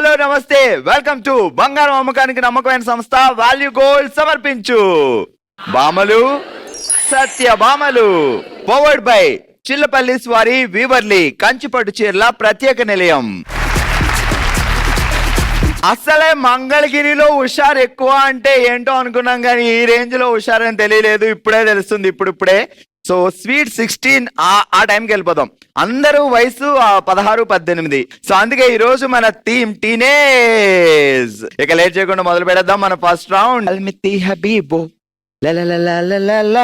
Hello నమస్తే, welcome to బంగారం అమ్మకానికి నమ్మకమైన సంస్థ వాల్యూ గోల్డ్ సమర్పించు బామలు సత్య బామలు. పవర్డ్ బై చిల్లపల్లి స్వారి వీవర్లీ కంచిపట్టు చీరల ప్రత్యేక నిలయం. అసలే మంగళగిరిలో హుషారు ఎక్కువ అంటే ఏంటో అనుకున్నాం, కానీ ఈ రేంజ్ లో హుషారని తెలియలేదు. ఇప్పుడే తెలుస్తుంది, ఇప్పుడే. సో స్వీట్ 16 ఆ టైంకి వెళ్ళిపోదాం. అందరూ వయసు 16-18. సో అందుకే ఈ రోజు మన టీమ్ టీనేజ్. ఇక లేట్ చేయకుండా మొదలు పెడదాం మన first round. అల్మితి హబీబో లలలలలలల.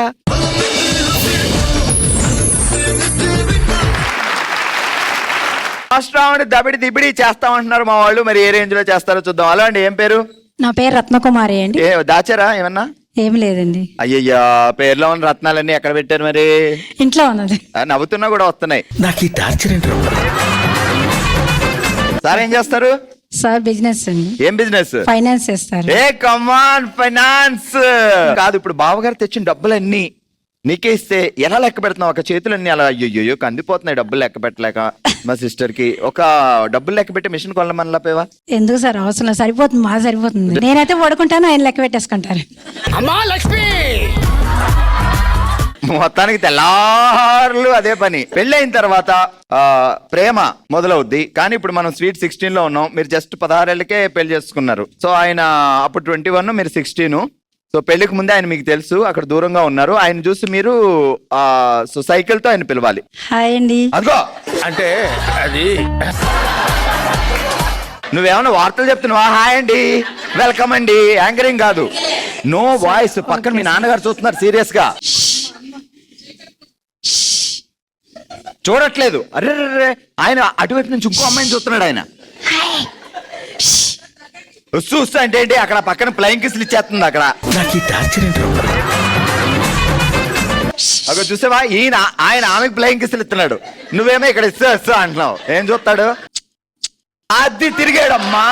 First round దబిడి Dibidi చేస్తామంటున్నారు మా వాళ్ళు. మరి ఏ రేంజ్ లో చేస్తారో చూద్దాం. అలా అండి, ఏం పేరు? నా పేరు రత్నకుమారి అండి. దాచారా ఏమన్నా? ఏమి లేదండి. అయ్యయ్యా, పేర్లో ఉన్న రత్నాలన్నీ ఎక్కడ పెట్టారు మరి? ఇంట్లో ఉన్నది. నవ్వుతున్నా కూడా వస్తున్నాయి. నాకు ఈ టార్చర్ ఏంటో. సార్ ఏం చేస్తారు? సార్ బిజినెస్ అండి. ఏం బిజినెస్? ఫైనాన్స్ చేస్తారు. ఏ కమాన్, ఫైనాన్స్ కాదు. ఇప్పుడు బావగారు తెచ్చిన డబ్బులన్నీ నీకే ఇస్తే ఎలా లెక్క పెడుతున్నావు? ఒక చేతులన్నీ అలా అయ్యో కందిపోతున్నాయి డబ్బులు లెక్క పెట్టలేక. మా సిస్టర్ కి ఒక డబ్బులు లెక్క పెట్టి మిషన్ కొనమని పోవా? ఎందుకు సార్, అవసరం సరిపోతుంది, మా సరిపోతుంది. నేనైతే పడుకుంటాను, ఆయన లెక్క పెట్టేసుకుంటారు. అమ్మా లక్ష్మి, మొత్తానికి తెల్లారులు అదే పని. పెళ్ళైన తర్వాత ప్రేమ మొదలవుద్ది. కానీ ఇప్పుడు మనం స్వీట్ 16 లో ఉన్నాం. మీరు జస్ట్ 16 ఏళ్ళకే పెళ్లి చేసుకున్నారు. సో ఆయన అప్పుడు 21, మీరు 16. సో పెళ్లికి ముందే ఆయన మీకు తెలుసు, అక్కడ దూరంగా ఉన్నారు. ఆయన చూసి మీరు సో సైకిల్ తో ఆయన పిలవాలి. హాయ్ అండి. అదిగో అంటే అది నువ్వేమన్నా వార్తలు చెప్తున్నావా? హాయ్ అండి, వెల్కమ్ అండి, యాంకరింగ్ కాదు. No voice. పక్కన మీ నాన్నగారు చూస్తున్నారు సీరియస్ గా, చూడట్లేదు. అరే ఆయన అటువైపు నుంచి ఇంకో అమ్మాయిని చూస్తున్నాడు. ఆయన చూస్తా అంటే ఏంటి, అక్కడ పక్కన ఫ్లయింగ్ కిస్లు ఇచ్చేస్తుంది. అక్కడ నాకు ఈ టార్చర్ ఏంటో. అక్కడ చూసావా, ఆయన ఆమెకు ఫ్లయింగ్ కిస్లు ఇస్తున్నాడు, నువ్వేమో ఇక్కడ ఇస్తా అంటున్నావు. ఏం చూస్తాడు? అది తిరిగాడమ్మా.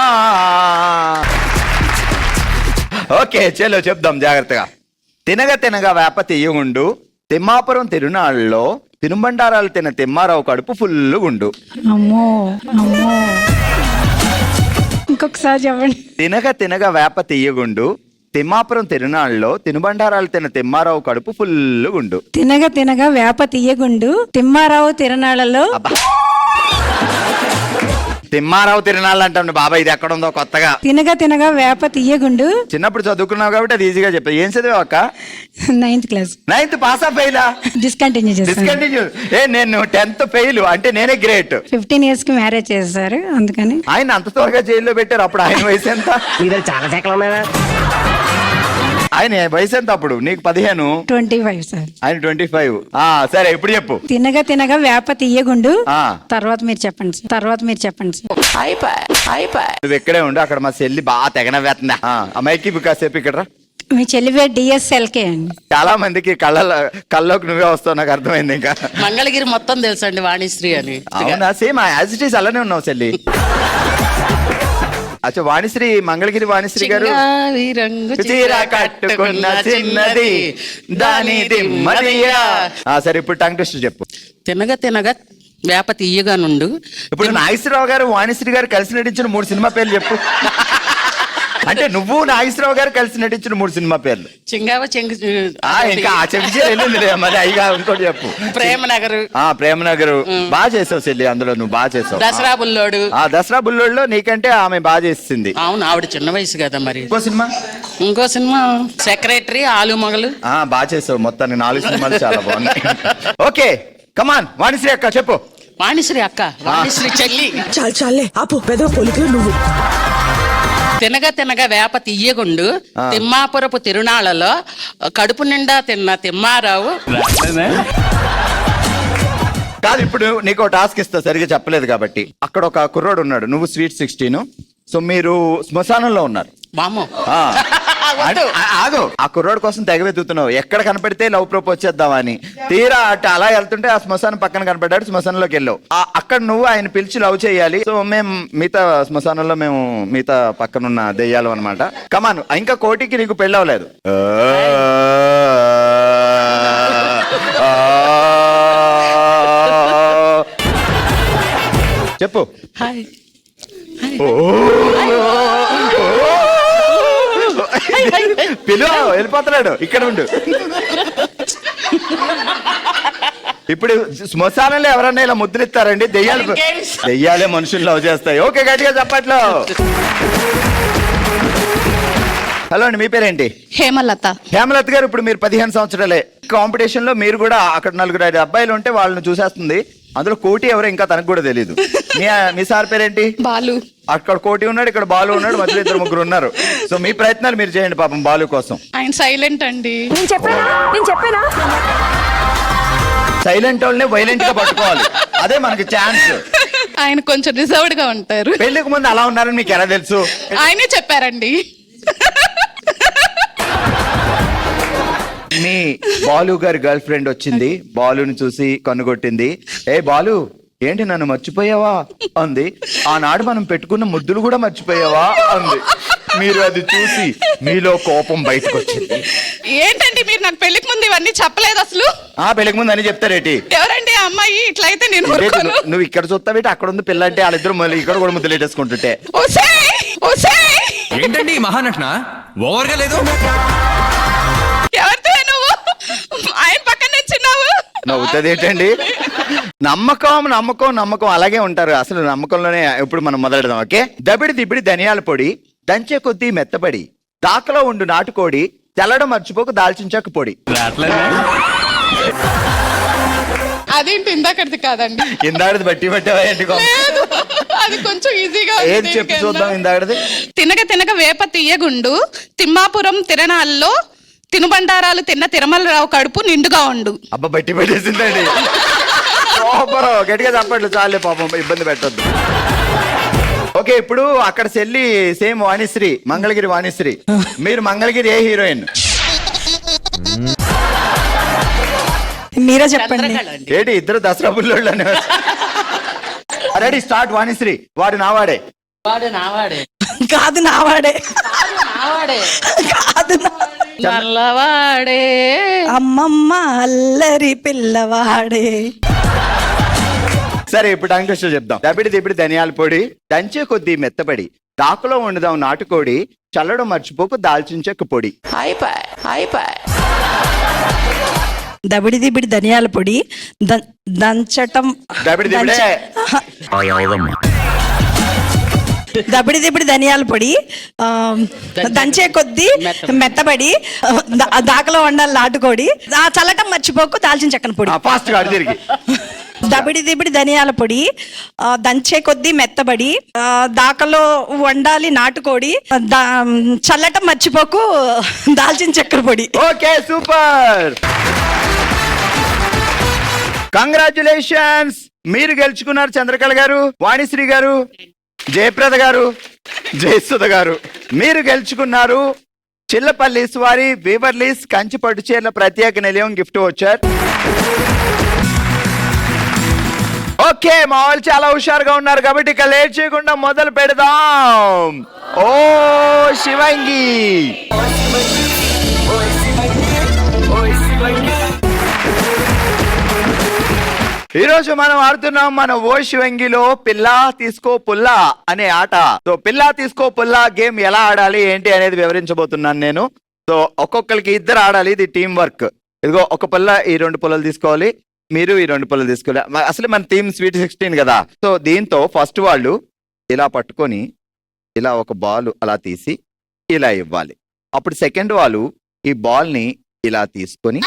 ఓకే చలో చెప్దాం జాగ్రత్తగా. తినగా వేప తీయగుండు, తిమ్మాపురం తిరునాళ్ళలో తినుబండారాలు తిన్న తిమ్మారావు కడుపు ఫుల్ గుండు. అమ్మో అమ్మో, ఇంకొకసారి చెప్పండి. తినగా వేప తీయగుండు, తిమ్మాపురం తిరునాళ్ళలో తినుబండారాలు తిన్న తిమ్మారావు కడుపు ఫుల్ గుండు. తినగా వేప తీయగుండు, తిమ్మారావు తిరణాలలో. తిమ్మారావు తిరునాళ్ళు అంటాం బాబా, ఇది ఎక్కడ ఉందో కొత్తగా. తినగా వేప తీయగుండు. చిన్నప్పుడు చదువుకున్నావు కాబట్టి అది ఈజీగా చెప్పా. ఏం చదివావు అక్క? 9th class. 9th పాస్ ఆఫ్ ఫెయిలా? డిస్కంటిన్యూ చేశారు. డిస్కంటిన్యూ. నేను 10th ఫెయిల్, అంటే నేనే గ్రేట్. 15 years కి మ్యారేజ్ చేశారు, అందుకని. ఆయన అంత త్వరగా జైల్లో పెట్టారు. అప్పుడు ఆయన వయసు ఎంత? చాలా శాఖలు ఉన్నాయా? ఆయన వయసు ఎంత అప్పుడు? నీకు 15. 25 సార్. ఆయన 25. సరే ఇప్పుడు చెప్పు. తినగా వేప తీయగుండు. ఆ. తర్వాత మీరు చెప్పండి సార్. నువ్వు ఎక్కడే ఉండు, అక్కడ మా చెల్లి బాగా తెగనవేస్తుందా. అమ్మాయికి కాసేపు ఇక్కడ రా. మీ చెల్లి పేరు DSLK అండి. చాలా మందికి కళ్ళలోకి నువ్వే వస్తావు, నాకు అర్థమైంది. ఇంకా మంగళగిరి మొత్తం తెలుసండి వాణిశ్రీ అని. అవునా? సేమ్ యాజ్ ఇట్ ఈస్ అలానే ఉన్నావు చెల్లి. అచ్చా, వాణిశ్రీ, మంగళగిరి వాణిశ్రీ గారు. చీర కట్టుకున్న చిన్నది దాని దిమ్మదియా. సరే ఇప్పుడు టంగ్ ట్విస్టర్ చెప్పు. తినగా వేప తీయగా నుండు. ఇప్పుడు నాగేశ్వరరావు గారు వాణిశ్రీ గారు కలిసి నటించిన 3 సినిమా పేర్లు చెప్పు. అంటే నువ్వు నాగేశ్వరరావు గారు కలిసి నటించిన 3 సినిమా పేర్లు. చింగావ చెంగు. ఇంకా ఆ చెంచి వెళ్ళింది మరి. అయ్యా ఇంకోటి చెప్పు. ప్రేమనగర్. ప్రేమనగర్ బాగా చేసావు చెల్లి, అందులో నువ్వు బాగా చేసావు. దసరా బుల్లోడు. దసరా బుల్లోడులో నీకంటే ఆమె బాగా చేసింది. అవును, ఆవిడ చిన్న వయసు కదా మరి. ఇంకో సినిమా సెక్రటరీ, ఆలు మొగలు. బాగా చేసావు. మొత్తానికి 4 సినిమాలు చాలా బాగున్నాయి. ఓకే కమాన్ వాణిశ్రీ అక్క చెప్పు. వాణిశ్రీ అక్క, వాణిశ్రీ చెల్లి. చాలే ఆపు, పెద్ద పొలికలు నువ్వు. తినగా వేప తీయగుండు, తిమ్మాపురపు తిరునాళ్ళలో కడుపు నిండా తిన్న తిమ్మారావు. కాదు, ఇప్పుడు నీకు టాస్క్ ఇస్తా, సరిగా చెప్పలేదు కాబట్టి. అక్కడ ఒక కుర్రోడు ఉన్నాడు, నువ్వు స్వీట్ 16. సో మీరు శ్మశానంలో ఉన్నారు. బామో ఆగు, ఆ కుర్రోడు కోసం తెగ వెతుకుతున్నావు. ఎక్కడ కనపడితే లవ్ ప్రపోజ్ చేద్దామని. తీరా అటు అలా వెళ్తుంటే ఆ శ్మశానం పక్కన కనపడ్డాడు. శ్మశానంలోకి వెళ్ళావు. అక్కడ నువ్వు ఆయన పిలిచి లవ్ చేయాలి. సో మేము మిగతా శ్మశానంలో మేము మిగతా పక్కనున్న దెయ్యాలు అనమాట. కమాన్, ఇంకా కోటికి నీకు పెళ్ళవలేదు. చెప్పు. హాయ్ పిలువ వెళ్ళిపోతున్నాడు, ఇక్కడ ఉండు. ఇప్పుడు శ్మశానంలో ఎవరన్నా ఇలా ముద్దులు ఇస్తారండి? దెయ్యాలే మనుషులు లవ్ చేస్తాయి. ఓకే, గట్టిగా చెప్పట్లో. హలో అండి, మీ పేరేంటి? హేమలత. హేమలత గారు, ఇప్పుడు మీరు 15 సంవత్సరాలే. కాంపిటీషన్ లో మీరు కూడా అక్కడ 4-5 అబ్బాయిలు ఉంటే వాళ్ళని చూసేస్తుంది. అందులో కోటి ఎవరో ఇంకా తనకు కూడా తెలియదు. మీ సార్ పేరేంటి? బాలు. అక్కడ కోటి ఉన్నాడు, ఇక్కడ బాలు ఉన్నాడు, మధ్యలో 2-3 ఉన్నారు. సో మీ ప్రయత్నాలు మీరు చేయండి పాపం బాలు కోసం. ఆయన సైలెంట్ అండి. నేను చెప్పానా సైలెంట్ వాళ్ళని వైలెంట్ గా పట్టుకోవాలి, అదే మనకి ఛాన్స్. ఆయన కొంచెం రిజర్వ్డ్ గా ఉంటారు. పెళ్లికి ముందు అలా ఉన్నారని మీకు ఎలా తెలుసు? ఆయనే చెప్పారండి. మీ బాలు గారి గర్ల్ ఫ్రెండ్ వచ్చింది, బాలుని చూసి కన్నుగొట్టింది. ఏ బాలు, ఏంటి నన్ను మర్చిపోయావా అంది. ఆనాడు మనం పెట్టుకున్న ముద్దులు కూడా మర్చిపోయావా అంది. మీరు అది చూసి మీలో కోపం బయటకు వచ్చింది. ఏంటండి మీరు నాకు పెళ్లికి ముందు ఇవన్నీ చెప్పలేదు అసలు? పెళ్లికి ముందు అని చెప్తారేటి? ఎవరండి ఆ అమ్మాయి? ఇట్లయితే నేను నువ్వు ఇక్కడ చూస్తావేటి, అక్కడ ఉంది పిల్ల అంటే వాళ్ళిద్దరు మళ్ళీ ఇక్కడ కూడా ముద్దులు పెట్టేసుకుంటుంటే. ఏంటండి ఈ మహానటన? ఓవర్గా లేదు. ఎవరితో నువ్వు ఆయన పక్కన నిల్చున్నావు? నవ్వుతుంది ఏంటండి? నమ్మకం అలాగే ఉంటారు. అసలు నమ్మకంలోనే ఇప్పుడు మనం మొదలెడదాం. ఓకే, దబిడి దిబిడి ధనియాల పొడి, దంచే కొద్దీ మెత్తబడి, దాకలో ఉండు నాటుకోడి, తెల్లడం మర్చిపోక దాల్చిన చెక్క పొడి. అదేంటి ఇందాకది కాదండి? ఇందాకది బట్టి పట్టావాయండి? అది కొంచెం ఈజీగా. ఏది చెప్పి చూద్దాం ఇందాకది. తినక వేప తీయగుండు, తిమ్మాపురం తిరణాల్లో తినుబండారాలు తిన్న తిరుమలరావు కడుపు నిండుగా ఉండు. అబ్బా, బట్టి పెట్టేసిందండి. గట్టిగా చెప్పట్లు చాలే పాపం, ఇబ్బంది పెట్టద్దు. ఓకే, ఇప్పుడు అక్కడ చెల్లి సేమ్ వాణిశ్రీ, మంగళగిరి వాణిశ్రీ. మీరు మంగళగిరి ఏ హీరోయిన్? మీరే చెప్పండి. ఏంటి ఇద్దరు దసరా బుల్లోళ్ళని? Ready, start. వాణిశ్రీ, వాడు నావాడే. వాడు నావాడే కాదు, నావాడే కాదు, నల్లవాడే అమ్మమ్మ అల్లరి పిల్లవాడే. సరే, ఇప్పుడు అంకుష్ చెప్దాం. దబిడి దిబిడి ధనియాల పొడి, దంచే కొద్దీ మెత్తబడి, దాకులో వండుదాం నాటుకోడి, చల్లడం మర్చిపోకు దాల్చిన చెక్క పొడి. దబిడి దిబిడి ధనియాల పొడి, దంచటం. దబిడి దిబిడే. దబిడి దిబిడి ధనియాల పొడి, దంచే కొద్దీ మెత్తబడి, దాకలో వండాలి నాటుకోడి, చల్లటం మర్చిపోకు దాల్చిన చెక్కన పొడి. ఫాస్ట్ గా తిరిగి. దబిడి దిబిడి ధనియాల పొడి, దంచే కొద్దీ మెత్తబడి, దాకలో వండాలి నాటుకోడి, చల్లటం మర్చిపోకు దాల్చిన చక్కెర పొడి. Okay, super, congratulations. మీరు గెలుచుకున్నారు చంద్రకళ గారు, వాణిశ్రీ గారు, జయప్రద గారు, జయసుధ గారు. మీరు గెలుచుకున్నారు చిల్లపల్లి వారి వీవర్లీస్ కంచి పట్టు చీరల ప్రత్యేక నిలయం గిఫ్ట్ వచ్చారు. ఓకే, మా వాళ్ళు చాలా హుషారుగా ఉన్నారు కాబట్టి ఇక లేట్ చేయకుండా మొదలు పెడదాం. ఓ శివంగి, ఈరోజు మనం ఆడుతున్నాం మన ఓ శివంగిలో పిల్ల తీసుకో పుల్ల అనే ఆట. సో పిల్ల తీసుకో పుల్ల గేమ్ ఎలా ఆడాలి ఏంటి అనేది వివరించబోతున్నాను నేను. సో ఒక్కొక్కరికి ఇద్దరు ఆడాలి, ఇది టీం వర్క్. ఇదిగో ఒక పుల్ల, ఈ 2 పుల్లలు తీసుకోవాలి, మీరు ఈ 2 పుల్లలు తీసుకోవాలి. అసలు మన టీం స్వీట్ 16 కదా. సో దీంతో ఫస్ట్ వాళ్ళు ఇలా పట్టుకొని ఇలా ఒక బాల్ అలా తీసి ఇలా ఇవ్వాలి. అప్పుడు సెకండ్ వాళ్ళు ఈ బాల్ ని ఇలా తీసుకొని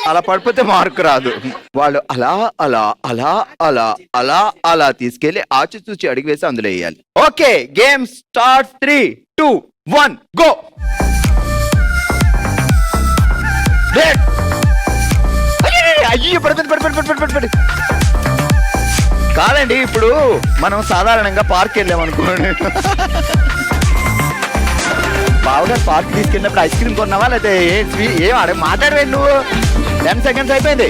అలా పడిపోతే మార్కు రాదు. వాళ్ళు అలా అలా అలా అలా అలా అలా తీసుకెళ్లి ఆచితూచి అడిగి వేసి అందులో వేయాలి. Okay, game start. 3, 2, 1 గో. అయ్యి పడిపోయింది. కాదండి, ఇప్పుడు మనం సాధారణంగా పార్క్ వెళ్ళామనుకోండి, బావగారు పార్క్ తీసుకెళ్ళినప్పుడు ఐస్ క్రీమ్ కొన్నావా లేదా ఏం మాట్లాడవే నువ్వు? 10 సెకండ్స్ అయిపోయింది.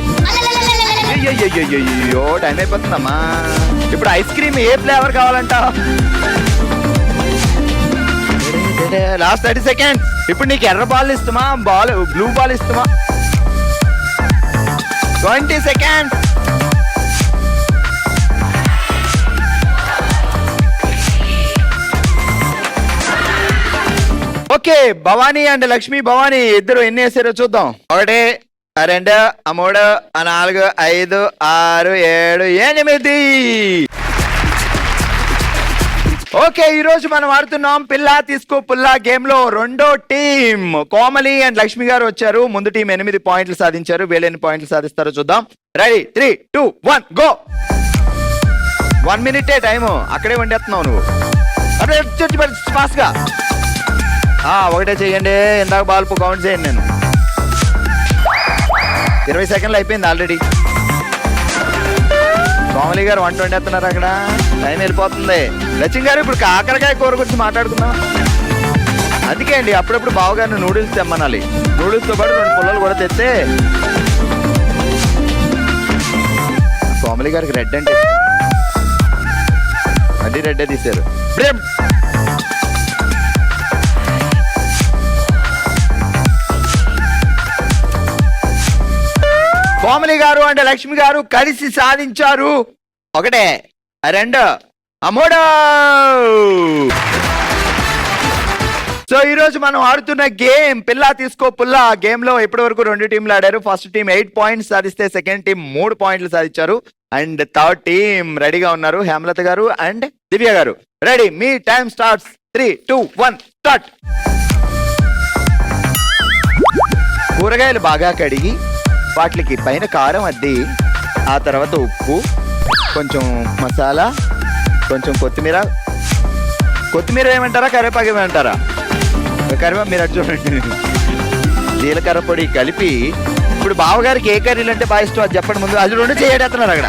అయ్యో టైం అయిపోతుందమ్మా. ఇప్పుడు ఐస్ క్రీమ్ ఏ ఫ్లేవర్ కావాలంట? Last 30 seconds. ఇప్పుడు నీకు ఎర్ర బాల్ ఇస్తామా, బ్లూ బాల్ ఇస్తామా? 20 seconds. Okay, Bhavani and Lakshmi. Bhavani ఇద్దరు ఎన్ని వేసారో చూద్దాం. 1 2 3 4 5 6 7 8. ఓకే, ఈ రోజు మనం ఆడుతున్నాం పిల్లా తీసుకో పుల్లా గేమ్ లో రెండో టీం కోమలి అండ్ లక్ష్మి గారు వచ్చారు. ముందు టీం 8 పాయింట్లు సాధించారు. వీళ్ళు ఎన్ని పాయింట్లు సాధిస్తారో చూద్దాం. Ready 3 2 1 go. 1 minute time. అక్కడే వండేస్తున్నావు నువ్వు. అదే ఫాస్ట్ గా. ఒకటే చెయ్యండి. ఇందాక బాల్ కౌంట్ చేయండి. నేను 20 సెకండ్లు అయిపోయింది ఆల్రెడీ. కోమలి గారు 1 వండేస్తున్నారు. అక్కడ టైం వెళ్ళిపోతుంది. లక్ష్మి గారు ఇప్పుడు కాకరకాయ కూర గురించి మాట్లాడుకుందాం. అందుకే అండి అప్పుడప్పుడు బావగారిని నూడిల్స్ తెమ్మనాలి. నూడిల్స్తో పాటు 2 పుల్లలు కూడా తెస్తే. కోమలి గారికి రెడ్ అంటే మళ్ళీ రెడ్డే తీశారు. కోమలి గారు అంటే లక్ష్మి గారు కలిసి సాధించారు. 1 2 3. సో ఈ రోజు మనం ఆడుతున్న గేమ్ పిల్లా తీసుకో పుల్లా గేమ్ లో ఇప్పటి వరకు 2 టీంలు ఆడారు. ఫస్ట్ టీం 8 పాయింట్స్ సాధిస్తే సెకండ్ టీం 3 పాయింట్లు సాధించారు. అండ్ థర్డ్ టీం రెడీగా ఉన్నారు. హేమలత గారు అండ్ దివ్య గారు. రెడీ, మీ టైం స్టార్ట్స్. 3 2 1 స్టార్ట్. కూరగాయలు బాగా కడిగి వాటికి పైన కారం అద్ది, ఆ తర్వాత ఉప్పు, కొంచెం మసాలా, కొంచెం కొత్తిమీర. కొత్తిమీర ఏమంటారా, కరివేపాకు ఏమంటారా? కరివేపాకు మీరు అటు చూడండి. జీలకర్ర పొడి కలిపి. ఇప్పుడు బావగారికి ఏ కర్రీలు అంటే బాగా ఇష్టం అది చెప్పండి ముందు. అది 2 చేయడేస్తున్నారు అక్కడ.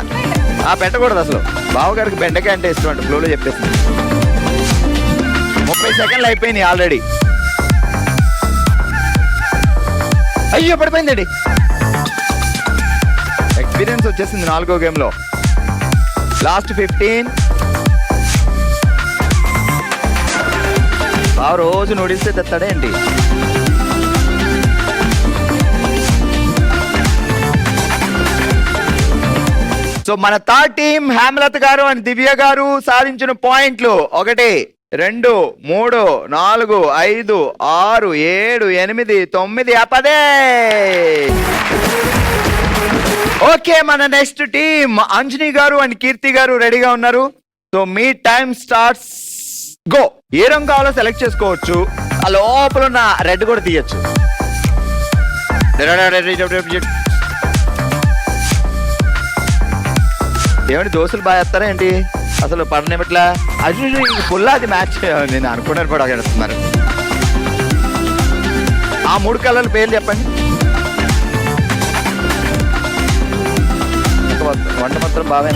పెట్టకూడదు అసలు. బావగారికి బెండకాయ అంటే ఇష్టం అంటే ఫ్లోలో చెప్పేసి. 30 సెకండ్లు అయిపోయినాయి ఆల్రెడీ. అయ్యో పడిపోయిందండి. ఎక్స్పీరియన్స్ వచ్చేసింది 4వ గేమ్ లో. లాస్ట్ 15. బావ రోజు నూడిల్స్ తెస్తాడే ఏంటి? సో మన థర్డ్ టీం హేమలత గారు అండ్ దివ్య గారు సాధించిన పాయింట్లు 1 2 3 4 5 6 7 8 9 10. ఓకే, మన నెక్స్ట్ టీం అంజనీ గారు అండ్ కీర్తి గారు రెడీగా ఉన్నారు. సో మీ టైం స్టార్ట్స్ గో. ఏ రంగు కావాలో సెలెక్ట్ చేసుకోవచ్చు. ఆ లోపల ఉన్న రెడ్ కూడా తీయచ్చు. ఏమంటే దోస్తులు బాగా వేస్తారా ఏంటి? అసలు పడనేమిట్లా అది పుల్లా అది మ్యాచ్. నేను అనుకున్నాను కూడా గడుస్తున్నారు. ఆ 3 కలర్ల పేర్లు చెప్పండి. వంట మాత్రం బాగా.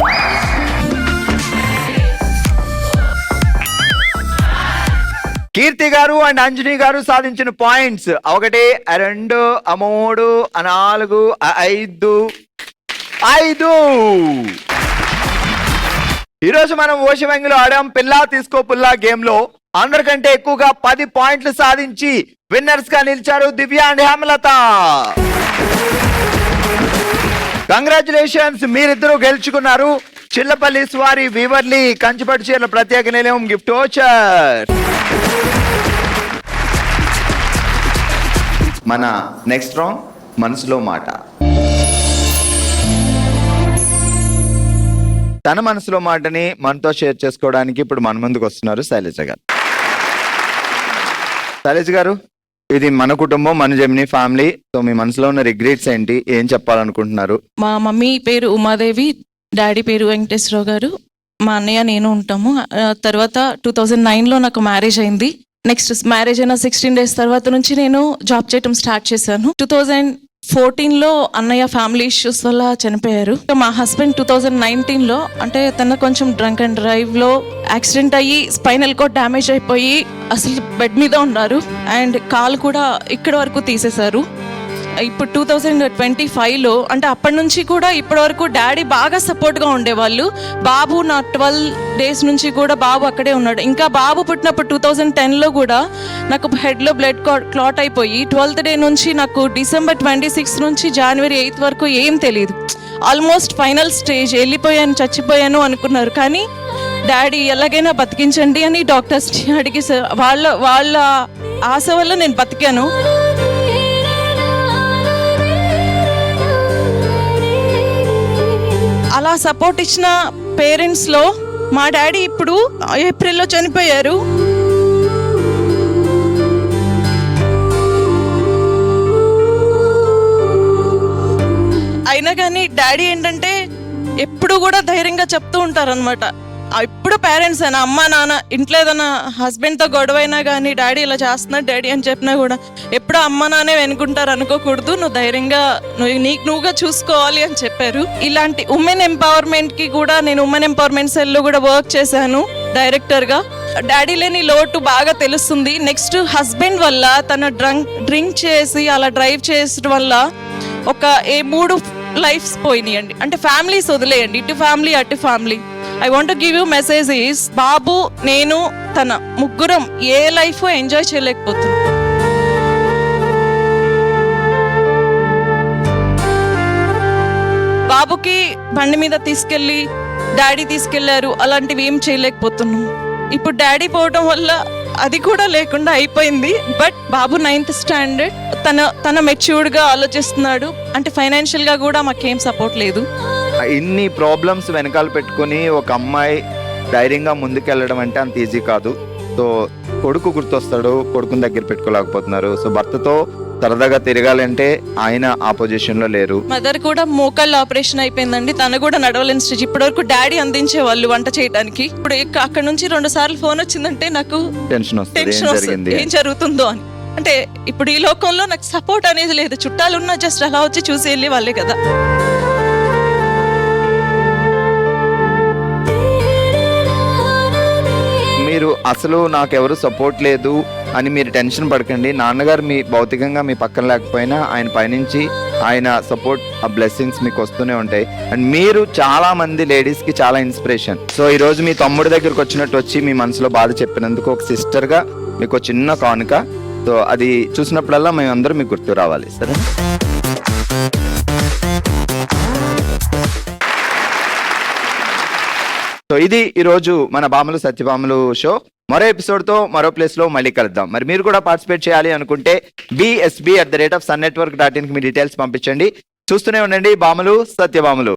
కీర్తి గారు అండ్ అంజనీ గారు సాధించిన పాయింట్స్ 1 2 3 4 5. ఈరోజు మనం ఓషివంగిలో ఆడాం పిల్లా తీసుకో పుల్లా గేమ్ లో. అందరికంటే ఎక్కువగా 10 పాయింట్లు సాధించి విన్నర్స్ గా నిలిచారు దివ్య అండ్ హేమలత. కంగ్రాచులేషన్స్, మీరిద్దరూ గెలుచుకున్నారు చిల్లపల్లి స్వారి వీవర్లీ కంచిపట్టు చీరల ప్రత్యేక నిలయం గిఫ్ట్ వోచర్. మన నెక్స్ట్ రౌండ్ మనసులో మాట. తన మనసులో మాటని మనతో షేర్ చేసుకోవడానికి ఇప్పుడు మన ముందుకు వస్తున్నారు శైలజ గారు. శైలజ గారు, ఇది మన కుటుంబం, మన జెమినీ ఫ్యామిలీ. సో మీ మనసులో ఉన్న రిగ్రెట్స్ ఏంటి, ఏం చెప్పాలనుకుంటున్నారు? మా మమ్మీ పేరు ఉమాదేవి, డాడీ పేరు వెంకటేశ్వరరావు గారు, మా అన్నయ్య నేను ఉంటాము. తర్వాత 2009లో నాకు మ్యారేజ్ అయింది. నెక్స్ట్ మ్యారేజ్ అయిన 16 days తర్వాత నుంచి నేను జాబ్ చేయటం స్టార్ట్ చేశాను. 2014లో అన్నయ్య ఫ్యామిలీ ఇష్యూస్ వల్ల చనిపోయారు. మా హస్బెండ్ 2019లో అంటే తన కొంచెం డ్రంక్ అండ్ డ్రైవ్ లో యాక్సిడెంట్ అయ్యి స్పైనల్ కార్డ్ డ్యామేజ్ అయిపోయి అసలు బెడ్ మీద ఉన్నారు. అండ్ కాలు కూడా ఇక్కడి వరకు తీసేశారు. ఇప్పుడు 2025లో అంటే అప్పటి నుంచి కూడా ఇప్పటి వరకు డాడీ బాగా సపోర్ట్గా ఉండేవాళ్ళు. బాబు నా 12 days నుంచి కూడా బాబు అక్కడే ఉన్నాడు. ఇంకా బాబు పుట్టినప్పుడు 2010లో కూడా నాకు హెడ్లో బ్లడ్ క్లాట్ అయిపోయి 12th day నుంచి నాకు December 26 నుంచి January 8 వరకు ఏం తెలియదు. ఆల్మోస్ట్ ఫైనల్ స్టేజ్, వెళ్ళిపోయాను చచ్చిపోయాను అనుకున్నారు. కానీ డాడీ ఎలాగైనా బతికించండి అని డాక్టర్స్ని అడిగి వాళ్ళ ఆశ వల్ల నేను బతికాను. అలా సపోర్ట్ ఇచ్చిన పేరెంట్స్లో మా డాడీ ఇప్పుడు ఏప్రిల్లో చనిపోయారు. అయినా కానీ డాడీ ఏంటంటే ఎప్పుడు కూడా ధైర్యంగా చెప్తూ ఉంటారనమాట. ఇప్పుడు పేరెంట్స్ అయినా అమ్మ నాన్న ఇంట్లో ఏదైనా హస్బెండ్తో గొడవ అయినా కానీ డాడీ ఇలా చేస్తున్నాడు డాడీ అని చెప్పినా కూడా ఎప్పుడు అమ్మ నాన్నే వెనుకుంటారు అనుకోకూడదు, నువ్వు ధైర్యంగా నువ్వుగా చూసుకోవాలి అని చెప్పారు. ఇలాంటి ఉమెన్ ఎంపవర్మెంట్కి కూడా నేను ఉమెన్ ఎంపవర్మెంట్ సెల్లో కూడా వర్క్ చేశాను డైరెక్టర్గా. డాడీ లేని లోటు బాగా తెలుస్తుంది. నెక్స్ట్ హస్బెండ్ వల్ల తన డ్రింక్ చేసి అలా డ్రైవ్ చేసడం వల్ల ఒక 3 లైఫ్స్ పోయినాయండి. అంటే ఫ్యామిలీస్ వదిలేయండి, ఇటు ఫ్యామిలీ అటు family. I want give you message is బాబు నేను తన ముగ్గురం ఏ లైఫ్ ఎంజాయ్ చేయలేకపోతున్నాం. బాబుకి బండి మీద తీసుకెళ్ళి డాడీ తీసుకెళ్లారు, అలాంటివి ఏం చేయలేకపోతున్నాం. ఇప్పుడు డాడీ పోవడం వల్ల అది కూడా లేకుండా అయిపోయింది. బట్ బాబు 9th స్టాండర్డ్, తన మెచ్యూర్డ్ గా ఆలోచిస్తున్నాడు. అంటే ఫైనాన్షియల్ గా కూడా మాకేం సపోర్ట్ లేదు. ఇన్ని ప్రాబ్లమ్స్ వెనకాల పెట్టుకుని ఒక అమ్మాయి ధైర్యంగా ముందుకెళ్ళడం అంటే అంత ఈజీ కాదు. సో కొడుకు గుర్తొస్తాడు, కొడుకుని దగ్గర పెట్టుకోలేకపోతున్నారు. సో భర్తతో సరదాగా తిరగాలంటే ఆయన ఆ పొజిషన్ లో లేరు. మదర్ కూడా మోకాళ్ళ ఆపరేషన్ అయిపోయిందండి, తను కూడా నడవలేని స్టేజ్. ఇప్పటి వరకు డాడీ అందించే వాళ్ళు వంట చేయడానికి. ఇప్పుడు అక్కడ నుంచి 2 సార్లు ఫోన్ వచ్చిందంటే నాకు టెన్షన్ వస్తుంది ఏం జరుగుతుందో అని. అంటే ఇప్పుడు ఈ లోకంలో నాకు సపోర్ట్ అనేది లేదు. చుట్టాలు ఉన్నా జస్ట్ అలా వచ్చి చూసి వెళ్ళే వాళ్ళే కదా. మీరు అసలు నాకెవరు సపోర్ట్ లేదు అని మీరు టెన్షన్ పడకండి. నాన్నగారు మీ భౌతికంగా మీ పక్కన లేకపోయినా ఆయన పైనుంచి ఆయన సపోర్ట్, ఆ బ్లెస్సింగ్స్ మీకు వస్తూనే ఉంటాయి. అండ్ మీరు చాలా మంది లేడీస్ కి చాలా ఇన్స్పిరేషన్. సో ఈ రోజు మీ తమ్ముడి దగ్గరకు వచ్చినట్టు వచ్చి మీ మనసులో బాధ చెప్పినందుకు ఒక సిస్టర్ గా మీకు చిన్న కానుక. సో అది చూసినప్పుడల్లా మేమందరం మీకు గుర్తు రావాలి, సరే? సో ఇది ఈరోజు మన భామలు సత్యభామలు షో. మరో ఎపిసోడ్ తో మరో ప్లేస్ లో మళ్ళీ కలుద్దాం. మరి మీరు కూడా పార్టిసిపేట్ చేయాలి అనుకుంటే bsb@sunnetwork.in కి మీ డీటెయిల్స్ పంపించండి. చూస్తూనే ఉండండి భామలు సత్యభామలు.